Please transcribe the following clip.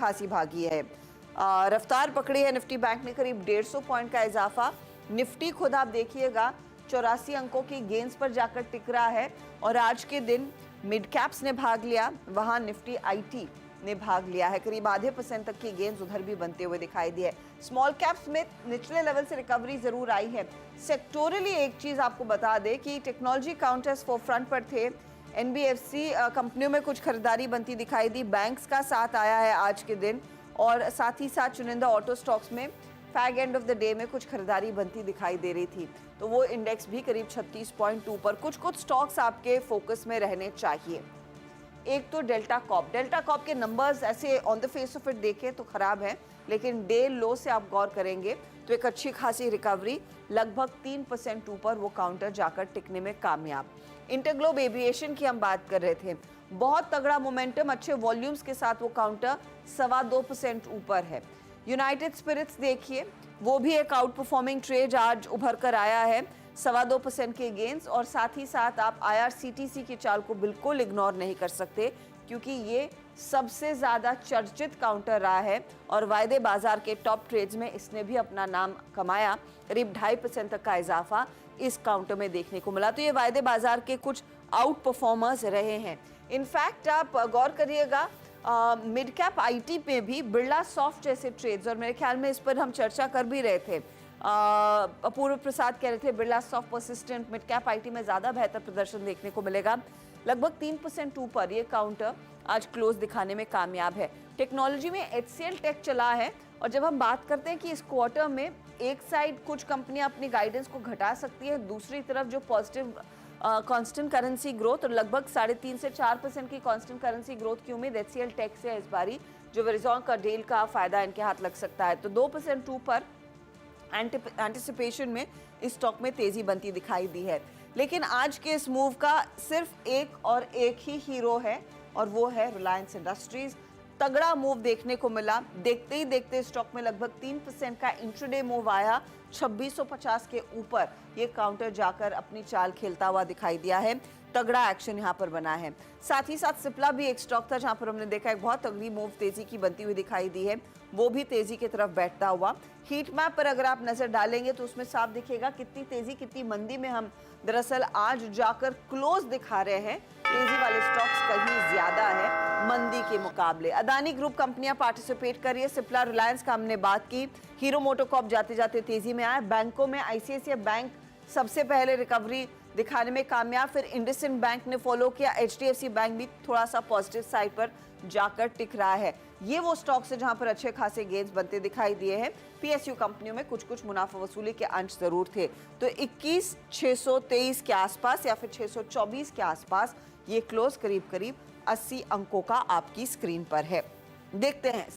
खासी भागी है। रफ्तार पकड़ी है निफ्टी बैंक ने, करीब 150 पॉइंट का इजाफा। निफ्टी खुद आप देखिएगा 84 अंकों की गेंस पर जाकर टिक रहा है। और आज के दिन मिड कैप्स ने भाग लिया, वहां निफ्टी आईटी ने भाग लिया है। करीब आधे % तक की गेंस उधर भी बनते हुए दिखाई दी है। स्मॉल कैप्स में निचले लेवल से रिकवरी जरूर आई है। सेक्टोरली एक चीज आपको बता दें कि टेक्नोलॉजी काउंटर्स फोरफ्रंट पर थे। एनबीएफसी कंपनियों में कुछ खरीदारी बनती दिखाई दी। बैंक्स का साथ आया है आज के दिन, और साथ ही साथ चुनिंदा ऑटो स्टॉक्स में fag end of the day में कुछ खरीदारी बनती दिखाई दे रही थी, तो वो इंडेक्स भी करीब 36.2 पर। कुछ स्टॉक्स आपके फोकस में रहने चाहिए। एक तो डेल्टा कॉप के नंबर्स ऐसे on the face of it देखें तो खराब है, लेकिन डे लो से आप गौर करेंगे तो एक अच्छी खासी रिकवरी, लगभग 3% ऊपर वो काउंटर जाकर टिकने में कामयाब। इंटरग्लोब एविएशन की हम बात कर रहे थे, बहुत तगड़ा मोमेंटम, अच्छे वॉल्यूम्स के साथ वो काउंटर 2.25% ऊपर है। यूनाइटेड स्पिरिट्स देखिए, वो भी एक आउट परफॉर्मिंग ट्रेड आज उभर कर आया है, 2.25% के गेंस। और साथ ही साथ आप IRCTC की चाल को बिल्कुल इग्नोर नहीं कर सकते, क्योंकि ये सबसे ज्यादा चर्चित काउंटर रहा है और वायदे बाजार के टॉप ट्रेड्स में इसने भी अपना नाम कमाया। करीब 2.5% तक का इजाफा इस काउंटर में देखने को मिला। तो ये वायदे बाजार के कुछ आउट परफॉर्मर्स रहे हैं। इनफैक्ट आप गौर करिएगा, मिड कैप आईटी पे भी बिरला सॉफ्ट जैसे ट्रेड्स, और मेरे ख्याल में इस पर हम चर्चा कर भी रहे थे, अपूर्व प्रसाद कह रहे थे Birla soft persistent mid cap IT में ज्यादा बेहतर प्रदर्शन देखने को मिलेगा। लगभग 3% ऊपर ये काउंटर आज क्लोज दिखाने में कामयाब है। टेक्नोलॉजी में HCL टेक चला है, और जब हम बात करते हैं कि इस क्वार्टर में एक साइड कुछ कंपनियां अपनी गाइडेंस को घटा सकती है, दूसरी तरफ जो पॉजिटिव कांस्टेंट करेंसी ग्रोथ, और लगभग 3.5 से 4% की कांस्टेंट करेंसी ग्रोथ की उम्मीद HCL टेक से है इस बारी, जो वेरिजॉन का डील का फायदा इनके हाथ लग सकता है। तो 2% ऊपर एंटिसिपेशन में इस स्टॉक में तेजी बनती दिखाई दी है। लेकिन आज के इस मूव का सिर्फ एक ही हीरो है, और वो है रिलायंस इंडस्ट्रीज। तगड़ा मूव देखने को मिला, देखते ही देखते स्टॉक में लगभग 3% का इंट्राडे मूव आया, 2650 के ऊपर ये काउंटर जाकर अपनी चाल खेलता हुआ दिखाई दिया है। तगड़ा एक्शन यहाँ पर बना है। साथ ही साथ सिप्ला भी एक स्टॉक था जहां पर हमने देखा एक बहुत तगड़ी मूव तेजी की बनती हुई दिखाई दी है, वो भी तेजी की तरफ बैठता हुआ। हीट मैप पर अगर आप नजर डालेंगे तो उसमें साफ दिखेगा कितनी तेजी कितनी मंदी में हम दरअसल आज जाकर क्लोज दिखा रहे हैं। तेजी वाले स्टॉक्स कहीं ज्यादा है मंदी के मुकाबले। अदानी ग्रुप कंपनियां पार्टिसिपेट कर रही है। सिप्ला रिलायंस का हमने बात की। हीरो मोटोकॉर्प जाते जाते तेजी में आया। बैंकों में ICICI बैंक सबसे पहले रिकवरी दिखाने में कामयाब, फिर इंडसइंड बैंक ने फॉलो किया, HDFC बैंक भी थोड़ा सा पॉजिटिव साइड पर जाकर टिक रहा है। ये वो स्टॉक्स है जहां पर अच्छे खासे गेंस बनते दिखाई दिए हैं। PSU कंपनियों में कुछ मुनाफा वसूली के अंश जरूर थे। तो 21,623 के आसपास या फिर 624 के आसपास ये क्लोज करीब 80 अंकों का आपकी स्क्रीन पर है। देखते हैं